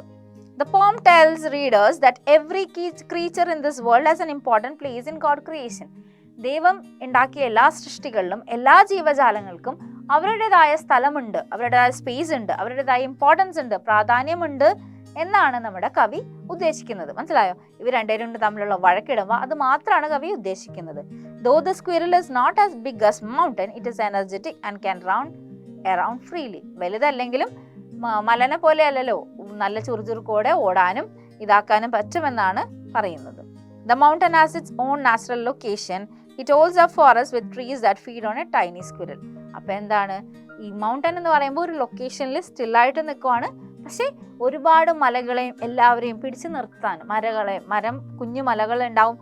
The poem tells readers that every creature in this world has an important place in God's creation. ദൈവം ഉണ്ടാക്കിയ എല്ലാ സൃഷ്ടികളിലും എല്ലാ ജീവജാലങ്ങൾക്കും അവരുടേതായ സ്ഥലമുണ്ട്, അവരുടേതായ സ്പേസ് ഉണ്ട്, അവരുടേതായ ഇമ്പോർട്ടൻസ് ഉണ്ട്, പ്രാധാന്യമുണ്ട് എന്നാണ് നമ്മുടെ കവി ഉദ്ദേശിക്കുന്നത്. മനസ്സിലായോ? ഇവർ രണ്ടുപേരും തമ്മിലുള്ള വഴക്കിടുമ്പോൾ അത് മാത്രമാണ് കവി ഉദ്ദേശിക്കുന്നത്. Though the squirrel is not as big as mountain, it is energetic and can run around freely. വലുതല്ലെങ്കിലും മലനെ പോലെ അല്ലല്ലോ, നല്ല ചുറുചുറുക്കോടെ ഓടാനും ഇതാക്കാനും പറ്റുമെന്നാണ് പറയുന്നത്. The mountain has its own natural location. It holds a forest with trees that feed on a tiny squirrel. അപ്പോൾ എന്താണ്? ഈ mountain എന്ന് പറയുമ്പോൾ ഒരു ലൊക്കേഷനിൽ സ്റ്റില്ലായിട്ട് നിൽക്കുവാണ്, പക്ഷേ ഒരുപാട് മലകളെയും എല്ലാവരെയും പിടിച്ചു നിർത്താൻ കുഞ്ഞു മലകളുണ്ടാവും,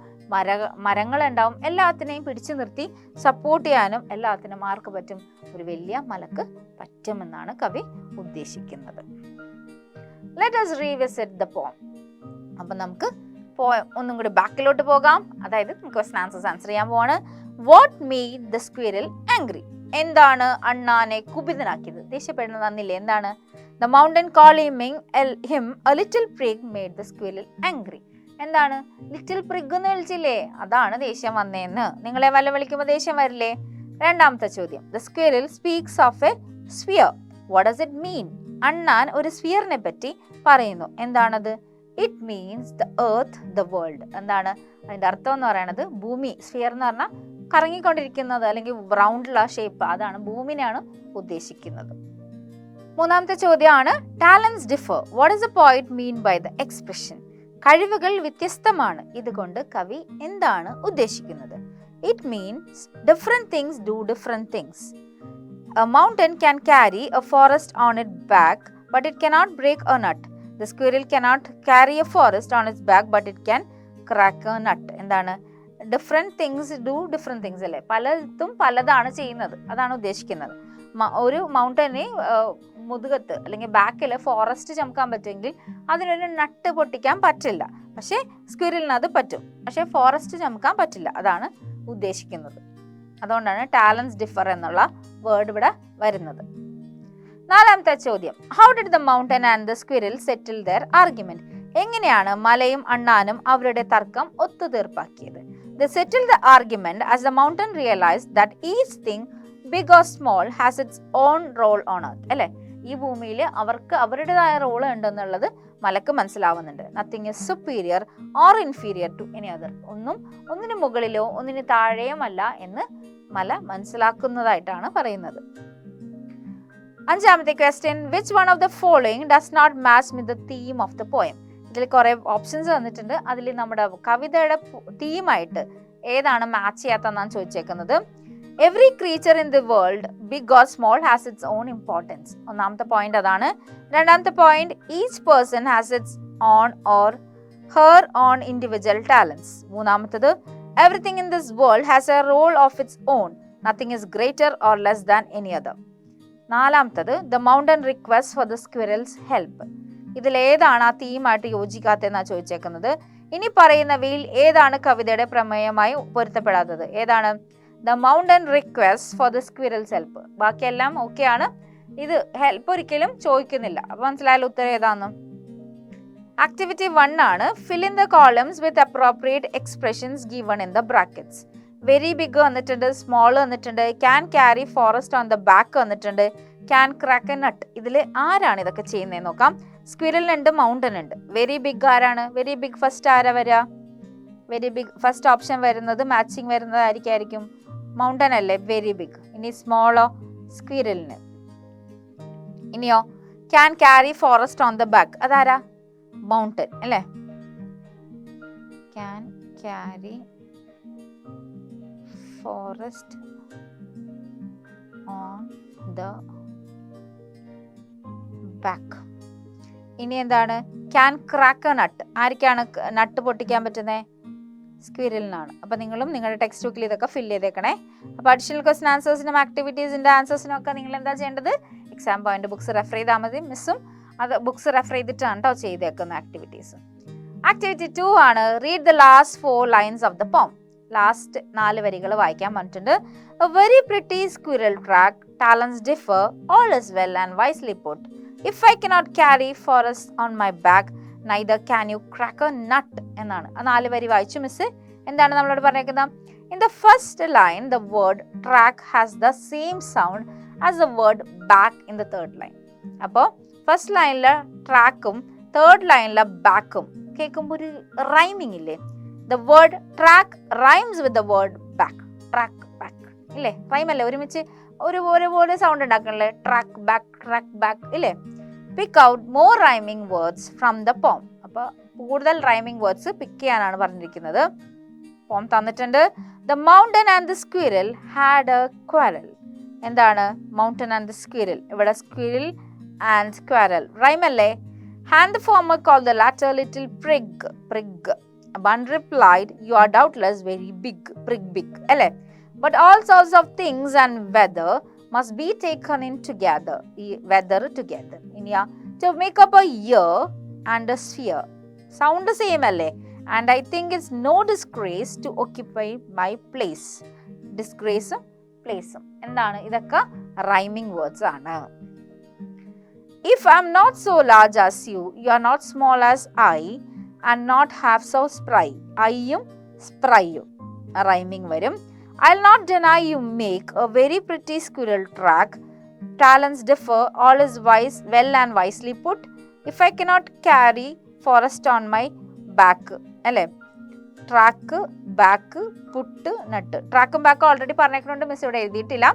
മരങ്ങളുണ്ടാവും, എല്ലാത്തിനെയും പിടിച്ചു നിർത്തി സപ്പോർട്ട് ചെയ്യാനും എല്ലാത്തിനും ആർക്ക് പറ്റും? ഒരു വലിയ മലക്ക് പറ്റുമെന്നാണ് കവി ഉദ്ദേശിക്കുന്നത്. Let us revisit the poem. അപ്പം നമുക്ക് ഒന്നും കൂടി ബാക്കിലോട്ട് പോകാം. അതായത് നമുക്ക് ക്വസ്റ്റ്യൻ ആൻസേഴ്സ് ആൻസർ ചെയ്യാൻ പോവാണ്. What made the squirrel angry? എന്താണ് അണ്ണാനെ കുപിതനാക്കിയത്? ദേഷ്യപ്പെടുന്നത് തന്നില്ലേ? എന്താണ്? The mountain calling him a little prig made the squirrel angry. എന്താണ്? ലിറ്റിൽ പ്രിഗ് എന്ന് വിളിച്ചില്ലേ, അതാണ് ദേഷ്യം വന്നേന്ന്. നിങ്ങളെ വല്ല വിളിക്കുമ്പോൾ ദേഷ്യം വരില്ലേ? രണ്ടാമത്തെ ചോദ്യം, the squirrel speaks of A sphere. What does it mean? അണ്ണാൻ ഒരു സ്ഫിയറിനെ പറ്റി പറയുന്നു. എന്താണത്? It means the earth, the world. എന്താണ് അതിന്റെ അർത്ഥം എന്ന് പറയുന്നത്? ഭൂമി. സ്ഫിയർ എന്ന് പറഞ്ഞാൽ കറങ്ങിക്കൊണ്ടിരിക്കുന്നത് അല്ലെങ്കിൽ റൗണ്ടുള്ള ഷേപ്പ്, അതാണ് ഭൂമിനെയാണ് ഉദ്ദേശിക്കുന്നത്. മൂന്നാമത്തെ ചോദ്യമാണ് talents differ. What is the poet mean by the expression? കഴിവുകൾ വ്യത്യസ്തമാണ്, ഇതുകൊണ്ട് കവി എന്താണ് ഉദ്ദേശിക്കുന്നത്? It means different things do different things. A mountain can carry a forest on its back, but it cannot break a nut. The squirrel cannot carry a forest on its back, but it can crack a nut. എന്താണ്? Different things do different things അല്ലേ? പലതും പലതാണ് ചെയ്യുന്നത്, അതാണ് ഉദ്ദേശിക്കുന്നത്. ഒരു മൗണ്ടന് മുതുകത്ത് അല്ലെങ്കിൽ ബാക്കിൽ ഫോറസ്റ്റ് ചുമക്കാൻ പറ്റുമെങ്കിൽ അതിനൊരു നട്ട് പൊട്ടിക്കാൻ പറ്റില്ല. പക്ഷേ സ്ക്വിറലിന് അത് പറ്റും, പക്ഷേ ഫോറസ്റ്റ് ചുമക്കാൻ പറ്റില്ല, അതാണ് ഉദ്ദേശിക്കുന്നത്. അതുകൊണ്ടാണ് ടാലൻസ് ഡിഫർ എന്നുള്ള വേർഡ് ഇവിടെ വരുന്നത്. നാലാമത്തെ ചോദ്യം, how did the mountain and the squirrel settle their argument? എങ്ങനെയാണ് മലയും അണ്ണാനും അവരുടെ തർക്കം ഒത്തുതീർപ്പാക്കിയത്? They settled the argument as the mountain realized that each thing, big or small, has its own role on earth. അല്ലേ, ഈ ഭൂമിയിൽ അവർക്ക് അവരുടേതായ റോള് ഉണ്ടെന്നുള്ളത് മലക്ക് മനസ്സിലാവുന്നുണ്ട്. Nothing is superior or inferior to any other. ഒന്നിന് മുകളിലോ ഒന്നിന് താഴെയുമല്ല എന്ന് മല മനസ്സിലാക്കുന്നതായിട്ടാണ് പറയുന്നത്. അഞ്ചാമത്തെ question, which one of the following does not match with the theme of the poem? ഇതിൽ കുറെ ഓപ്ഷൻസ് തന്നിട്ടുണ്ട്. അതിൽ നമ്മുടെ കവിതയുടെ തീമായിട്ട് ഏതാണ് മാച്ച് ചെയ്യാത്തതെന്നാണ് ചോദിച്ചേക്കുന്നത്. Every creature in the world, big or small, has its own importance. ഒന്നാമത്തെ പോയിന്റ് അതാണ്. രണ്ടാമത്തെ point, each person has its on or her own individual talents. മൂന്നാമത്തത്, everything in this world has a role of its own, nothing is greater or less than any other. നാലാമത്തത്, the mountain request for the squirrel's help. ഇതിലേതാണ് ആ തീമായിട്ട് യോജിക്കാത്തതെന്നാണ് ചോദിച്ചേക്കുന്നത്. ഇനി പറയുന്നവയിൽ ഏതാണ് കവിതയുടെ പ്രമേയമായി പൊരുത്തപ്പെടാത്തത്? ഏതാണ്? The mountain request for the squirrel's help. ബാക്കിയെല്ലാം okay ആണ്, ഇത് ഹെൽപ്പ് ഒരിക്കലും ചോദിക്കുന്നില്ല. അപ്പൊ മനസ്സിലായാലും ഉത്തരം ഏതാന്ന്? ആക്ടിവിറ്റി 1 ആണ്. Fill in the columns with appropriate expressions given in the brackets. Very big വന്നിട്ടുണ്ട്, സ്മോൾ വന്നിട്ടുണ്ട്, can carry forest on the back വന്നിട്ടുണ്ട്, ക്യാൻ ക്രാക്ക് എ നട്ട്. ഇതിൽ ആരാണ് ഇതൊക്കെ ചെയ്യുന്നത് നോക്കാം. സ്ക്വിറലിനുണ്ട്, മൗണ്ടൻ ഉണ്ട്. വെരി ബിഗ് ആരാണ്? വെരി ബിഗ് ഫസ്റ്റ് ആരാ വരിക? വെരി ബിഗ് ഫസ്റ്റ് ഓപ്ഷൻ വരുന്നത് മാച്ചിങ് വരുന്നത് ആയിരിക്കും? മൗണ്ടൻ അല്ലേ, വെരി ബിഗ്. ഇനി സ്മോളോ? സ്ക്വിറലിന്. ഇനിയോ can carry forest on the back, അതാരാ? മൗണ്ടൻ അല്ലേ. Can carry forest on the back. ഇനി എന്താണ്? ക്യാൻ ക്രാക്ക് എ നട്ട്. ആർക്കാണ് നട്ട് പൊട്ടിക്കാൻ പറ്റുന്നത്? സ്ക്വിറലിനാണ്. അപ്പൊ നിങ്ങളും നിങ്ങളുടെ ടെക്സ്റ്റ് ബുക്കിൽ ഇതൊക്കെ ഫില്ല് ചെയ്തേക്കണേ. അപ്പൊ അഡീഷണൽ ക്വസ്റ്റൻ ആൻസേഴ്സിനും ആക്ടിവിറ്റീസിന്റെ ആൻസേഴ്സിനും ഒക്കെ നിങ്ങൾ എന്താ ചെയ്യേണ്ടത്? എക്സാം പോയിന്റ് ബുക്സ് റെഫർ ചെയ്താൽ മതി. മിസ്സും അത് ബുക്സ് റെഫർ ചെയ്തിട്ടാണ് കേട്ടോ ചെയ്തേക്കുന്ന ആക്ടിവിറ്റീസ്. ആക്ടിവിറ്റി 2 ആണ്. Read the last 4 lines of the poem. Last 4 വരികൾ വായിക്കാൻ പറഞ്ഞിട്ടുണ്ട്. A very pretty squirrel track, talents differ, all is well and wisely put. If I cannot carry forest on my back, neither can you crack a nut എന്നാണ്. ആ 4 വരി വായിച്ചു miss. എന്താണ് നമ്മളോട് പറഞ്ഞേക്കുന്നത്? In the first line, the word track has the same sound as the word back in the third line. അപ്പോൾ first ലൈനിലെ ട്രാക്കും third ലൈനിലെ ബാക്കും കേൾക്കുമ്പോൾ ഒരു റൈമിങ് ഇല്ലേ? The word track rhymes with the word back. Track back ഇല്ലേ? Rhyme അല്ലേ? ഒരുമിച്ച് ഒരുപോലെ സൗണ്ട് ഉണ്ടാക്കണല്ലേ? ട്രാക്ക് ബാക്ക് ഇല്ലേ? Pick out more rhyming words from the poem. അപ്പോൾ കൂടുതൽ റൈമിംഗ് വേർഡ്സ് പിക്ക് ചെയ്യാനാണ് പറഞ്ഞിരിക്കുന്നത്. പോം തന്നിട്ടുണ്ട്. The mountain and the squirrel had a quarrel. എന്താണ് മൗണ്ടൻ ആൻഡ് ദ സ്ക്വിറൽ? ഇവിടെ സ്ക്വിറൽ ആൻഡ് സ്ക്വാരൽ റൈം അല്ലേ? And the former called the latter little prig. One replied, you are doubtless very big, prig big. അല്ലേ? But all sorts of things and weather must be taken in together. Weather together. ഇനിയാ to make up a year and a sphere. Sound same അല്ലേ? And I think it's no disgrace to occupy my place. Disgrace place. എന്താണ്? ഇതൊക്കെ rhyming words ആണ്. If I'm not so large as you, you are not small as I, and not half so spry. I-യും spry-യും rhyming വരും. I'll not deny you make a very pretty squirrel track. Talents differ, all is wise, well and wisely put. If I cannot carry forest on my back. അല്ലേ? Track, back, put, nut. ട്രാക്കും ബാക്കും already പറഞ്ഞേക്കുന്നുണ്ട്, miss ഇവിടെ എഴുതിയിട്ടില്ല.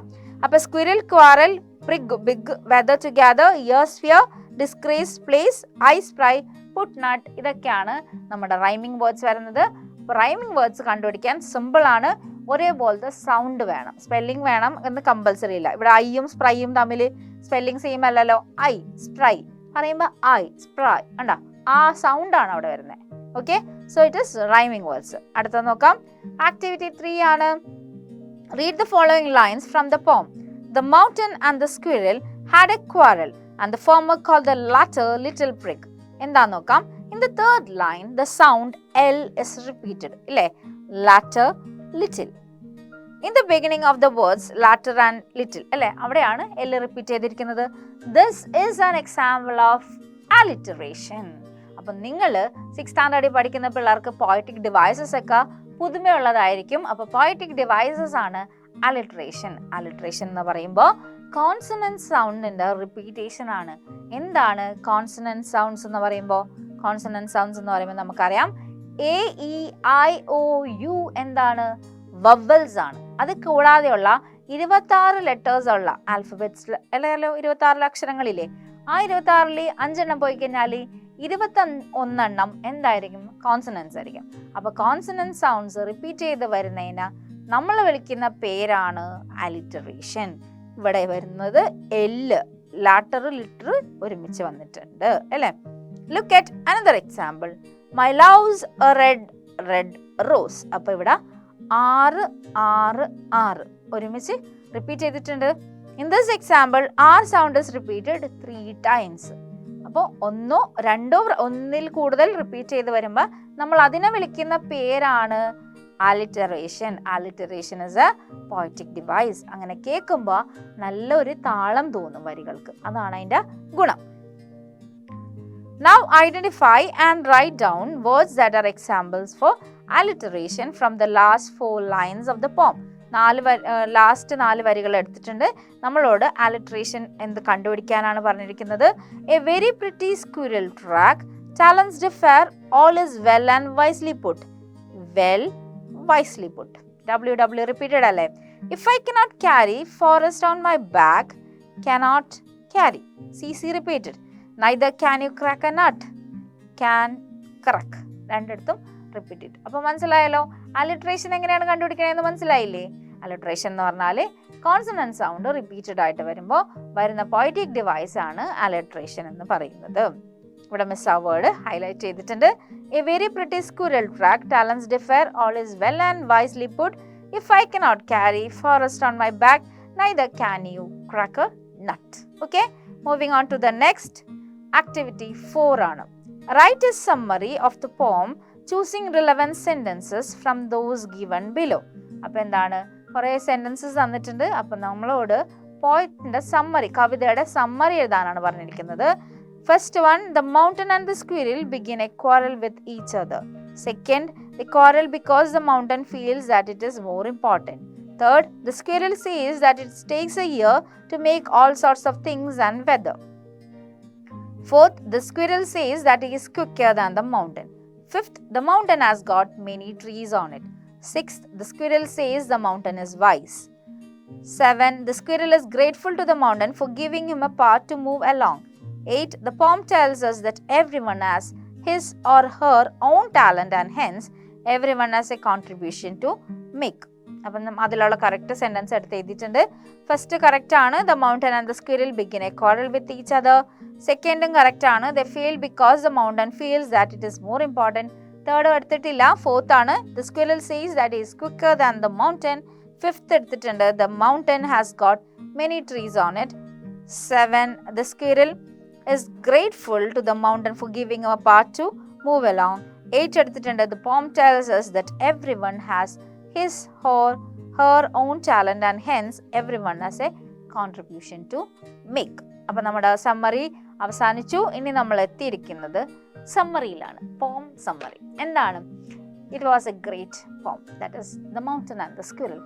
അപ്പൊ squirrel, quarrel, prig, big, weather together, year, sphere, disgrace, place, I, spry, put, nut, ഇതൊക്കെയാണ് നമ്മുടെ rhyming words വരുന്നത്. അപ്പോൾ റൈമിംഗ് വേർഡ്സ് കണ്ടുപിടിക്കാൻ സിമ്പിൾ ആണ്. ഒരേപോലത്തെ സൗണ്ട് വേണം, സ്പെല്ലിംഗ് വേണം എന്ന് കമ്പൽസറി ഇല്ല. ഇവിടെ ഐയും സ്പ്രൈയും തമ്മിൽ സ്പെല്ലിംഗ് സെയിം അല്ലല്ലോ. ഐ, സ്പ്രൈ പറയുമ്പോൾ ഐ, സ്പ്രൈ ഉണ്ടോ? ആ സൗണ്ട് ആണ് അവിടെ വരുന്നത്. Okay, so it is rhyming words. അടുത്ത നോക്കാം. ആക്ടിവിറ്റി 3 ആണ്. Read the following lines from the poem. The mountain and the squirrel had a quarrel, and the former called the latter little prig. എന്താ നോക്കാം. In the third line, the sound L is repeated. ഇല്ലേ? Latter, little. In the beginning of the words latter and little അല്ലെ, അവിടെയാണ് L repeat ചെയ്തിരിക്കുന്നത്. This is an example of alliteration. അപ്പൊ നിങ്ങൾ 6th സ്റ്റാൻഡേർഡിൽ പഠിക്കുന്ന പിള്ളേർക്ക് പോയറ്റിക് ഡിവൈസസ് ഒക്കെ പുതുമയുള്ളതായിരിക്കും. അപ്പൊ പോയറ്റിക് ഡിവൈസസ് ആണ് അലിറ്ററേഷൻ. അലിറ്ററേഷൻ എന്ന് പറയുമ്പോൾ കോൺസണന്റ് സൗണ്ടിന്റെ റിപ്പീറ്റേഷൻ ആണ്. എന്താണ് കോൺസണന്റ് സൗണ്ട്സ് എന്ന് പറയുമ്പോൾ? കോൺസണന്റ് സൗണ്ട്സ് എന്ന് പറയുമ്പോൾ നമുക്കറിയാം A E I O U എന്താണ്? വവൽസ് ആണ്. അത് കൂടാതെയുള്ള 26 ലെറ്റേഴ്സ് ഉള്ള ആൽഫബറ്റ്സ് അല്ലല്ലോ, 26 അക്ഷരങ്ങളില്ലേ, ആ 26ൽ 5 പോയി കഴിഞ്ഞാൽ 21 എന്തായിരിക്കും? കോൺസണൻസ് ആയിരിക്കും. അപ്പൊ കോൺസണന്റ് സൗണ്ട്സ് റിപ്പീറ്റ് ചെയ്ത് വരുന്നതിന് നമ്മൾ വിളിക്കുന്ന പേരാണ് അലിറ്ററേഷൻ. ഇവിടെ വരുന്നത് എല്ല്, ലാറ്റർ ലിറ്റർ ഒരുമിച്ച് വന്നിട്ടുണ്ട് അല്ലെ. Look at another example. My love's a red red rose. അപ്പൊ ഇവിടെ 6 6 6 ഒരുമിച്ച് റിപ്പീറ്റ് ചെയ്തിട്ടുണ്ട്. In this example R sound is repeated 3 times. അപ്പോൾ ഒന്നോ രണ്ടോ ഒന്നിൽ കൂടുതൽ റിപ്പീറ്റ് ചെയ്ത് വരുമ്പോൾ നമ്മൾ അതിനെ വിളിക്കുന്ന പേരാണ് alliteration. Alliteration is A poetic device. അങ്ങനെ കേൾക്കുമ്പോൾ നല്ലൊരു താളം തോന്നും വരികൾക്ക്, അതാണ് അതിന്റെ ഗുണം. Now identify and write down words that are examples for alliteration from the last 4 lines of the poem. Last 4 വരികൾ എടുത്തിട്ടുണ്ട്. നമ്മളോട് അലിറ്ററേഷൻ എന്ത് കണ്ടുപിടിക്കാനാണ് പറഞ്ഞിരിക്കുന്നത്. A very pretty squirrel track, talents differ, all is well and wisely put. Well, wisely put. WW repeated അല്ലേ. If I cannot carry forest on my back, cannot carry. CC repeated. Neither can you crack a nut, can crack. രണ്ടിടത്തും repeat. അപ്പൊ മനസ്സിലായല്ലോ alliteration എങ്ങനെയാണ് കണ്ടുപിടിക്കണതെന്ന് മനസ്സിലായില്ലേ? Alliteration എന്ന് പറഞ്ഞാൽ consonant sound repeated ആയിട്ട് വരുമ്പോൾ വരുന്ന പോയറ്റിക് ഡിവൈസ് ആണ് അലിറ്ററേഷൻ എന്ന് പറയുന്നത്. ഇവിടെ മിസ് ആ വേർഡ് ഹൈലൈറ്റ് ചെയ്തിട്ടുണ്ട്. A very pretty squirrel track, talents differ, all is well and wisely put. If I cannot carry forest on my back, neither can you crack a nut. Okay, moving on to the next activity 4 ആണ്. Write a summary of the poem choosing relevant sentences from those given below. അപ്പോൾ എന്താണ്, കുറേ sentences തന്നിട്ടുണ്ട്. അപ്പം നമ്മളോട് പോയറ്റിന്റെ summary, കവിതയുടെ summary എഴുതാനാണ് പറഞ്ഞിരിക്കുന്നത്. First one, the mountain and the squirrel begin a quarrel with each other. Second, they quarrel because the mountain feels that it is more important. Third, the squirrel says that it takes a year to make all sorts of things and weather. Fourth, the squirrel says that he is quicker than the mountain. Fifth, the mountain has got many trees on it. Sixth, the squirrel says the mountain is wise. 7, the squirrel is grateful to the mountain for giving him a path to move along. 8, the poem tells us that everyone has his or her own talent and hence everyone has a contribution to make. അപ്പം അതിലുള്ള correct sentence എടുത്ത് എഴുതിയിട്ടുണ്ട്. First correct ആണ്, the mountain and the squirrel begin a quarrel with each other. സെക്കൻഡും correct ആണ്, the feel because the mountain feels that it is more important. Third എടുത്തിട്ടില്ല. Fourth ആണ്, the squirrel sees that is quicker than the mountain. Fifth എടുത്തിട്ടുണ്ട്, the mountain has got many trees on it. 7, the squirrel is grateful to the mountain for giving him a path to move along. 8 എടുത്തിട്ടുണ്ട്, the poem tells us that everyone has his or her own talent and hence everyone has a contribution to make. അപ്പോൾ നമ്മുടെ summary അവസാനിച്ചു. ഇനി നമ്മൾ എത്തിയിരിക്കുന്നത് സമ്മറിയിലാണ്. പോം summary എന്താണ്? It was A great പോം, that is the mountain and the squirrel.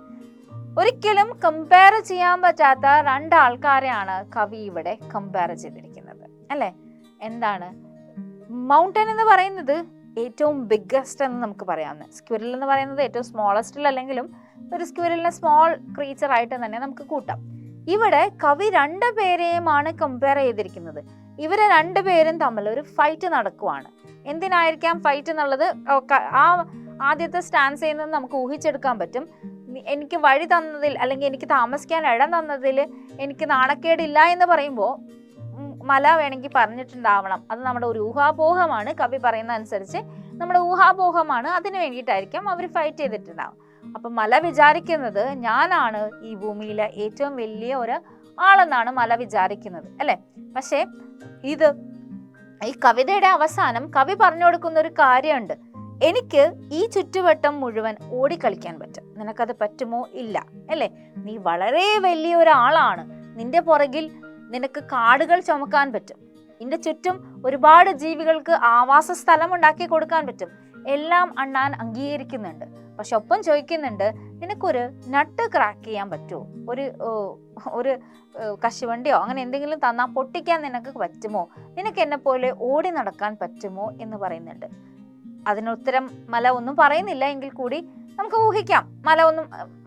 ഒരിക്കലും കമ്പയർ ചെയ്യാൻ പറ്റാത്ത 2 ആൾക്കാരെയാണ് കവി ഇവിടെ കമ്പയർ ചെയ്തിരിക്കുന്നത് അല്ലേ. എന്താണ്? മൗണ്ടൻ എന്ന് പറയുന്നത് ഏറ്റവും ബിഗ്ഗസ്റ്റ് എന്ന് നമുക്ക് പറയാവുന്നത്, സ്ക്വിറൽ എന്ന് പറയുന്നത് ഏറ്റവും സ്മോളസ്റ്റിൽ അല്ലെങ്കിലും ഒരു സ്ക്വിറലിനെ സ്മോൾ ക്രീച്ചർ ആയിട്ട് തന്നെ നമുക്ക് കൂട്ടാം. ഇവിടെ കവി 2 പേരെയുമാണ് കമ്പയർ ചെയ്തിരിക്കുന്നത്. ഇവരെ 2 പേരും തമ്മിൽ ഒരു ഫൈറ്റ് നടക്കുവാണ്. എന്തിനായിരിക്കാം ഫൈറ്റ് എന്നുള്ളത് ആ ആദ്യത്തെ സ്റ്റാൻസിൽ നിന്ന് നമുക്ക് ഊഹിച്ചെടുക്കാൻ പറ്റും. എനിക്ക് വഴി തന്നതിൽ അല്ലെങ്കിൽ എനിക്ക് താമസിക്കാൻ ഇടം തന്നതിൽ എനിക്ക് നാണക്കേടില്ല എന്ന് പറയുമ്പോൾ മല വേണമെങ്കിൽ പറഞ്ഞിട്ടുണ്ടാവണം. അത് നമ്മുടെ ഒരു ഊഹാപോഹമാണ്. കവി പറയുന്ന അനുസരിച്ച് നമ്മുടെ ഊഹാപോഹമാണ്. അതിന് വേണ്ടിയിട്ടായിരിക്കും അവർ ഫൈറ്റ് ചെയ്തിട്ടുണ്ടാവും. അപ്പം മല വിചാരിക്കുന്നത് ഞാനാണ് ഈ ഭൂമിയിലെ ഏറ്റവും വലിയ ഒരു ആളെന്നാണ് മല വിചാരിക്കുന്നത് അല്ലേ. പക്ഷേ ഈ കവിതയുടെ അവസാനം കവി പറഞ്ഞു കൊടുക്കുന്ന ഒരു കാര്യമുണ്ട്. എനിക്ക് ഈ ചുറ്റുവട്ടം മുഴുവൻ ഓടിക്കളിക്കാൻ പറ്റും. നിനക്കത് പറ്റുമോ? ഇല്ല അല്ലേ? നീ വളരെ വലിയ ഒരാളാണ്. നിന്റെ പുറകിൽ നിനക്ക് കാടുകൾ ചുമക്കാൻ പറ്റും. നിന്റെ ചുറ്റും ഒരുപാട് ജീവികൾക്ക് ആവാസ സ്ഥലം ഉണ്ടാക്കി കൊടുക്കാൻ പറ്റും. എല്ലാം അണ്ണാൻ അംഗീകരിക്കുന്നുണ്ട്. പക്ഷെ ഒപ്പം ചോദിക്കുന്നുണ്ട്, നിനക്കൊരു നട്ട് ക്രാക്ക് ചെയ്യാൻ പറ്റുമോ? ഒരു കശുവണ്ടിയോ അങ്ങനെ എന്തെങ്കിലും തന്നാൽ പൊട്ടിക്കാൻ നിനക്ക് പറ്റുമോ? നിനക്ക് എന്നെ പോലെ ഓടി നടക്കാൻ പറ്റുമോ എന്ന് പറയുന്നുണ്ട്. അതിനുത്തരം മല ഒന്നും പറയുന്നില്ല. എങ്കിൽ കൂടി നമുക്ക് ഊഹിക്കാം,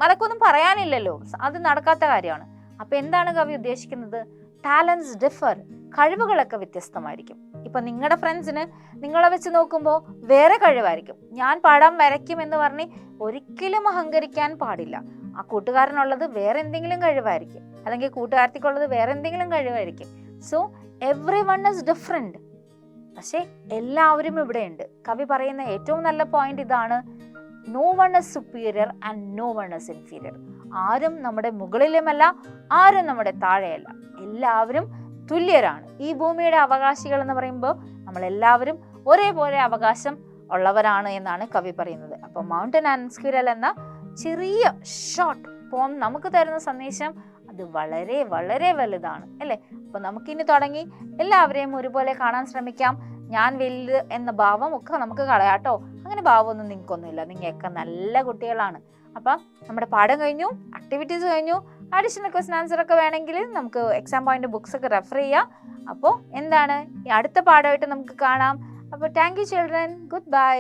മലക്കൊന്നും പറയാനില്ലല്ലോ, അത് നടക്കാത്ത കാര്യമാണ്. അപ്പൊ എന്താണ് കവി ഉദ്ദേശിക്കുന്നത്? ടാലൻസ് ഡിഫർ, കഴിവുകളൊക്കെ വ്യത്യസ്തമായിരിക്കും. ഇപ്പൊ നിങ്ങളുടെ ഫ്രണ്ട്സിന് നിങ്ങളെ വെച്ച് നോക്കുമ്പോൾ വേറെ കഴിവായിരിക്കും. ഞാൻ പടം വരയ്ക്കും എന്ന് പറഞ്ഞ് ഒരിക്കലും അഹങ്കരിക്കാൻ പാടില്ല. ആ കൂട്ടുകാരനുള്ളത് വേറെ എന്തെങ്കിലും കഴിവായിരിക്കും, അല്ലെങ്കിൽ കൂട്ടുകാരത്തിക്കുള്ളത് വേറെ എന്തെങ്കിലും കഴിവായിരിക്കും. So every one is different. പക്ഷെ എല്ലാവരും ഇവിടെയുണ്ട്. കവി പറയുന്ന ഏറ്റവും നല്ല പോയിന്റ് ഇതാണ്, no one is superior and no one is inferior. ആരും നമ്മുടെ മുകളിലുമല്ല, ആരും നമ്മുടെ താഴെയല്ല, എല്ലാവരും തുല്യരാണ്. ഈ ഭൂമിയുടെ അവകാശികൾ എന്ന് പറയുമ്പോൾ നമ്മളെല്ലാവരും ഒരേപോലെ അവകാശം ഉള്ളവരാണ് എന്നാണ് കവി പറയുന്നത്. അപ്പോൾ മൗണ്ടൻ ആൻഡ് സ്ക്വിറൽ എന്ന ചെറിയ ഷോർട്ട് പോം നമുക്ക് തരുന്ന സന്ദേശം അത് വളരെ വളരെ വലുതാണ് അല്ലേ? അപ്പൊ നമുക്കിനി തുടങ്ങി എല്ലാവരെയും ഒരുപോലെ കാണാൻ ശ്രമിക്കാം. ഞാൻ വലുത് എന്ന ഭാവം ഒക്കെ നമുക്ക് കളയാട്ടോ. അങ്ങനെ ഭാവമൊന്നും നിങ്ങൾക്കൊന്നുമില്ല, നിങ്ങളൊക്കെ നല്ല കുട്ടികളാണ്. അപ്പം നമ്മുടെ പാഠം കഴിഞ്ഞു, ആക്ടിവിറ്റീസ് കഴിഞ്ഞു. അഡീഷണൽ ക്വസ്റ്റ്യൻ ആൻസർ ഒക്കെ വേണമെങ്കിൽ നമുക്ക് എക്സാം പോയിന്റ് ബുക്സ് ഒക്കെ റെഫർ ചെയ്യാം. അപ്പോൾ എന്താണ്, ഈ അടുത്ത പാഠമായിട്ട് നമുക്ക് കാണാം. അപ്പോൾ thank you children, good bye.